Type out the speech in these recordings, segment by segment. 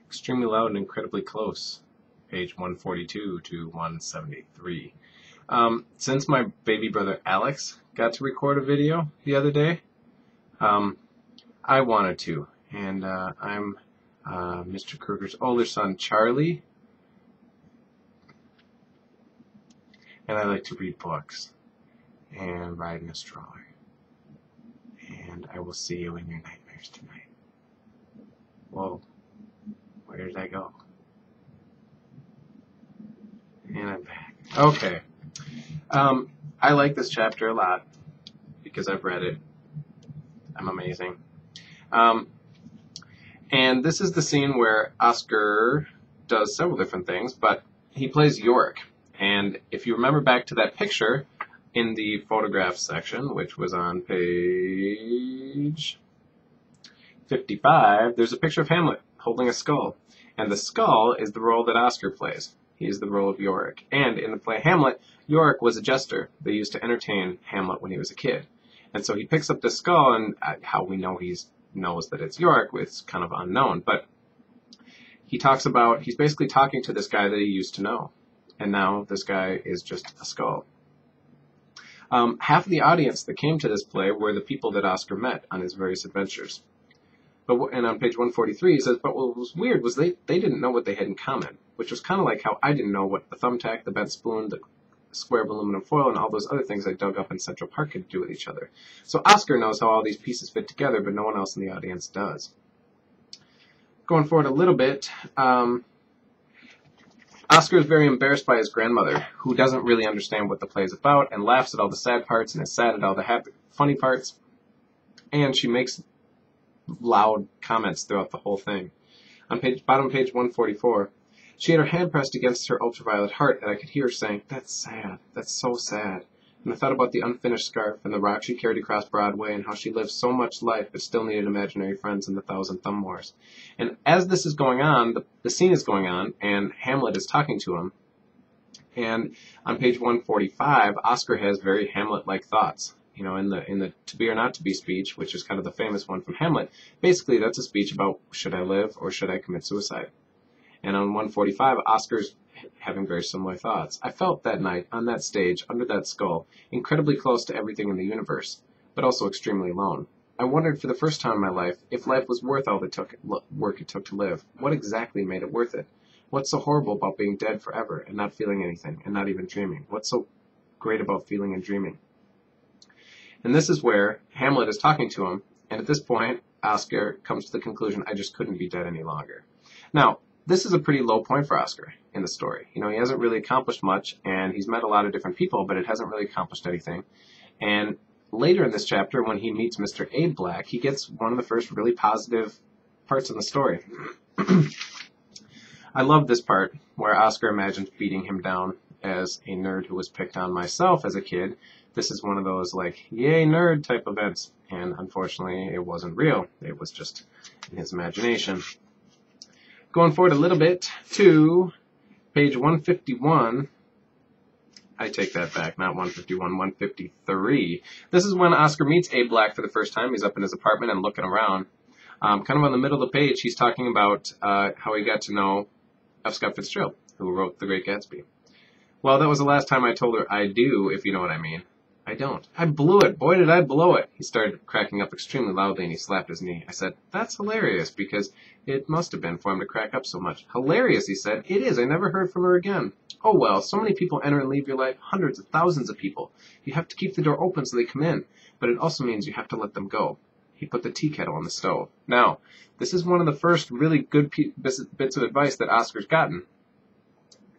extremely loud and incredibly close, page 142 to 173. Since my baby brother Alex got to record a video the other day, I wanted to, and I'm Mr. Kruger's older son, Charlie, and I like to read books and ride in a stroller, and I will see you in your nightmares tonight. Whoa, where did I go? And I'm back. Okay. I like this chapter a lot because I've read it. I'm amazing. And this is the scene where Oscar does several different things, but he plays Yorick. And if you remember back to that picture in the photograph section, which was on page 55, there's a picture of Hamlet holding a skull. And the skull is the role that Oscar plays. He's the role of Yorick. And in the play Hamlet, Yorick was a jester. They used to entertain Hamlet when he was a kid. And so he picks up the skull, and how we know he knows that it's Yorick, it's kind of unknown. But he's basically talking to this guy that he used to know. And now this guy is just a skull. Half of the audience that came to this play were the people that Oscar met on his various adventures. And on page 143, he says, but what was weird was they didn't know what they had in common, which was kind of like how I didn't know what the thumbtack, the bent spoon, the square of aluminum foil, and all those other things I dug up in Central Park could do with each other. So Oscar knows how all these pieces fit together, but no one else in the audience does. Going forward a little bit, Oscar is very embarrassed by his grandmother, who doesn't really understand what the play is about, and laughs at all the sad parts and is sad at all the funny parts, and she makes loud comments throughout the whole thing. On bottom page 144, she had her hand pressed against her ultraviolet heart, and I could hear her saying, "That's sad. That's so sad." And I thought about the unfinished scarf and the rock she carried across Broadway and how she lived so much life but still needed imaginary friends in the Thousand Thumb Wars. And as this is going on, the scene is going on, and Hamlet is talking to him. And on page 145, Oscar has very Hamlet-like thoughts. You know, in the to be or not to be speech, which is kind of the famous one from Hamlet, basically that's a speech about should I live or should I commit suicide. And on 145, Oscar's having very similar thoughts. I felt that night, on that stage, under that skull, incredibly close to everything in the universe, but also extremely alone. I wondered for the first time in my life if life was worth all the work it took to live. What exactly made it worth it? What's so horrible about being dead forever and not feeling anything and not even dreaming? What's so great about feeling and dreaming? And this is where Hamlet is talking to him, and at this point, Oscar comes to the conclusion, I just couldn't be dead any longer. Now, this is a pretty low point for Oscar in the story. You know, he hasn't really accomplished much, and he's met a lot of different people, but it hasn't really accomplished anything. And later in this chapter, when he meets Mr. Abe Black, he gets one of the first really positive parts in the story. I love this part where Oscar imagines beating him down as a nerd who was picked on myself as a kid. This is one of those, like, yay, nerd type events. And unfortunately, it wasn't real. It was just in his imagination. Going forward a little bit to page 151. I take that back, not 151, 153. This is when Oscar meets Abe Black for the first time. He's up in his apartment and looking around. Kind of on the middle of the page, he's talking about how he got to know F. Scott Fitzgerald, who wrote The Great Gatsby. Well, that was the last time I told her I do, if you know what I mean. I don't. I blew it. Boy, did I blow it. He started cracking up extremely loudly, and he slapped his knee. I said, that's hilarious, because it must have been for him to crack up so much. Hilarious, he said. It is. I never heard from her again. Oh, well, so many people enter and leave your life. Hundreds of thousands of people. You have to keep the door open so they come in, but it also means you have to let them go. He put the tea kettle on the stove. Now, this is one of the first really good bits of advice that Oscar's gotten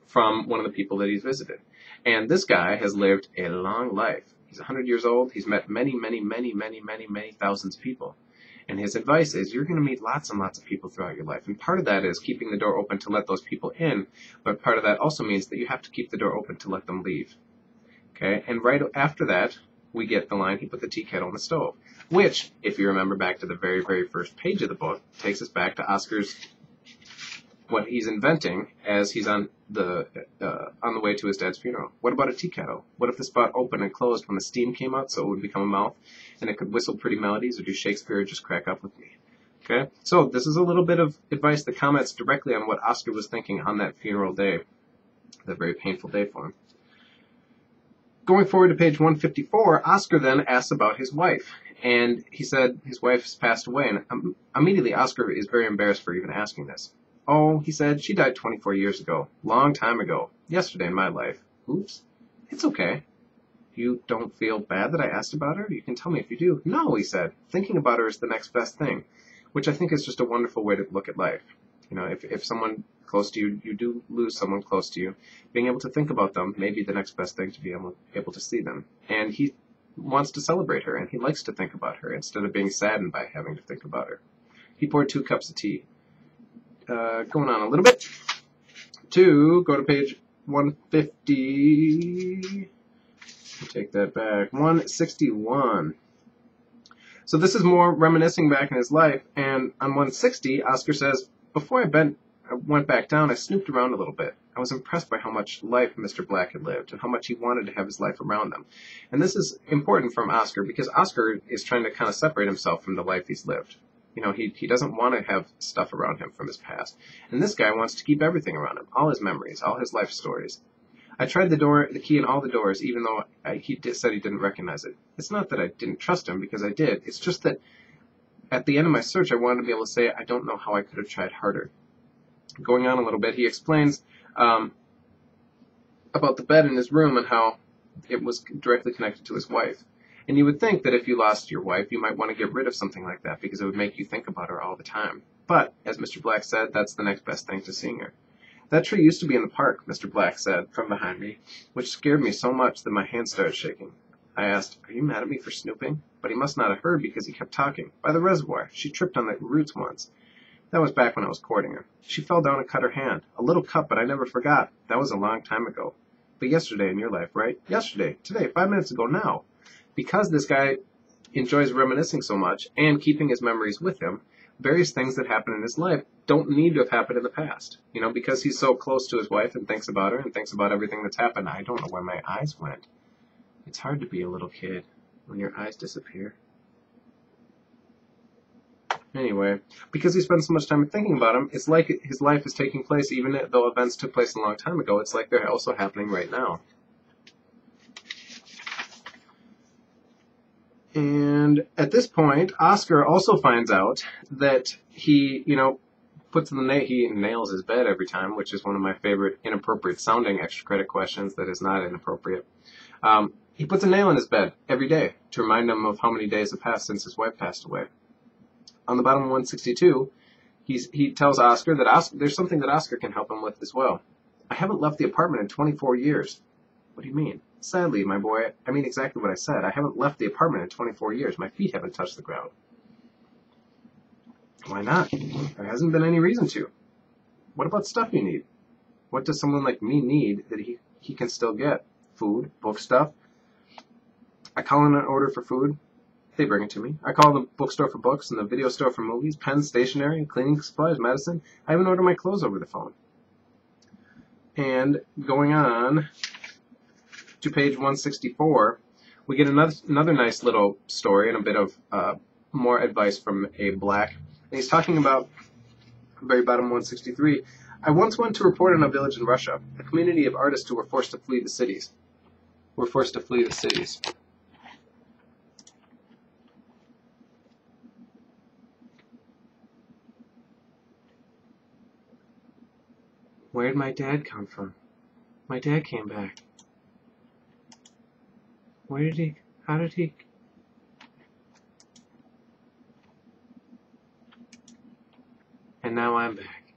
from one of the people that he's visited. And this guy has lived a long life. He's 100 years old. He's met many, many, many, many, many, many thousands of people. And his advice is you're going to meet lots and lots of people throughout your life. And part of that is keeping the door open to let those people in. But part of that also means that you have to keep the door open to let them leave. Okay? And right after that, we get the line, he put the tea kettle on the stove. Which, if you remember back to the very, very first page of the book, takes us back to Oscar's, what he's inventing as he's on the way to his dad's funeral. What about a tea kettle? What if the spot opened and closed when the steam came out so it would become a mouth and it could whistle pretty melodies, or do Shakespeare just crack up with me? Okay, so this is a little bit of advice that comments directly on what Oscar was thinking on that funeral day, that very painful day for him. Going forward to page 154, Oscar then asks about his wife, and he said his wife's passed away, and immediately Oscar is very embarrassed for even asking this. Oh, he said, she died 24 years ago, long time ago, yesterday in my life. Oops, it's okay. You don't feel bad that I asked about her? You can tell me if you do. No, he said, thinking about her is the next best thing, which I think is just a wonderful way to look at life. You know, if someone close to you, you do lose someone close to you, being able to think about them may be the next best thing to be able to see them. And he wants to celebrate her, and he likes to think about her instead of being saddened by having to think about her. He poured 2 cups of tea. Going on a little bit to go to page 150. Take that back. 161. So this is more reminiscing back in his life, and on 160, Oscar says, before I went back down, I snooped around a little bit. I was impressed by how much life Mr. Black had lived and how much he wanted to have his life around him. And this is important from Oscar because Oscar is trying to kind of separate himself from the life he's lived. You know, he doesn't want to have stuff around him from his past. And this guy wants to keep everything around him, all his memories, all his life stories. I tried the key in all the doors, even though he said he didn't recognize it. It's not that I didn't trust him, because I did. It's just that at the end of my search, I wanted to be able to say, I don't know how I could have tried harder. Going on a little bit, he explains about the bed in his room and how it was directly connected to his wife. And you would think that if you lost your wife, you might want to get rid of something like that, because it would make you think about her all the time. But, as Mr. Black said, that's the next best thing to seeing her. That tree used to be in the park, Mr. Black said, from behind me, which scared me so much that my hands started shaking. I asked, are you mad at me for snooping? But he must not have heard because he kept talking. By the reservoir. She tripped on the roots once. That was back when I was courting her. She fell down and cut her hand. A little cut, but I never forgot. That was a long time ago. But yesterday in your life, right? Yesterday. Today. 5 minutes ago now. Because this guy enjoys reminiscing so much and keeping his memories with him, various things that happen in his life don't need to have happened in the past. You know, because he's so close to his wife and thinks about her and thinks about everything that's happened. I don't know where my eyes went. It's hard to be a little kid when your eyes disappear. Anyway, because he spends so much time thinking about him, it's like his life is taking place, even though events took place a long time ago. It's like they're also happening right now. And at this point, Oscar also finds out that he, he nails his bed every time, which is one of my favorite inappropriate sounding extra credit questions that is not inappropriate. He puts a nail in his bed every day to remind him of how many days have passed since his wife passed away. On the bottom of 162, he tells Oscar that there's something that Oscar can help him with as well. I haven't left the apartment in 24 years. What do you mean? Sadly, my boy, I mean exactly what I said. I haven't left the apartment in 24 years. My feet haven't touched the ground. Why not? There hasn't been any reason to. What about stuff you need? What does someone like me need that he can still get? Food, book stuff. I call in an order for food. They bring it to me. I call the bookstore for books and the video store for movies, pens, stationery, cleaning supplies, medicine. I even order my clothes over the phone. And going on to page 164, we get another nice little story and a bit of more advice from Abe Black. And he's talking about, very bottom 163, I once went to report on a village in Russia, a community of artists who were forced to flee the cities. Where'd my dad come from? My dad came back. How did he? And now I'm back.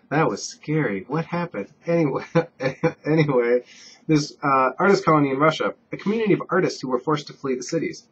That was scary. What happened? Anyway, this artist colony in Russia, a community of artists who were forced to flee the cities.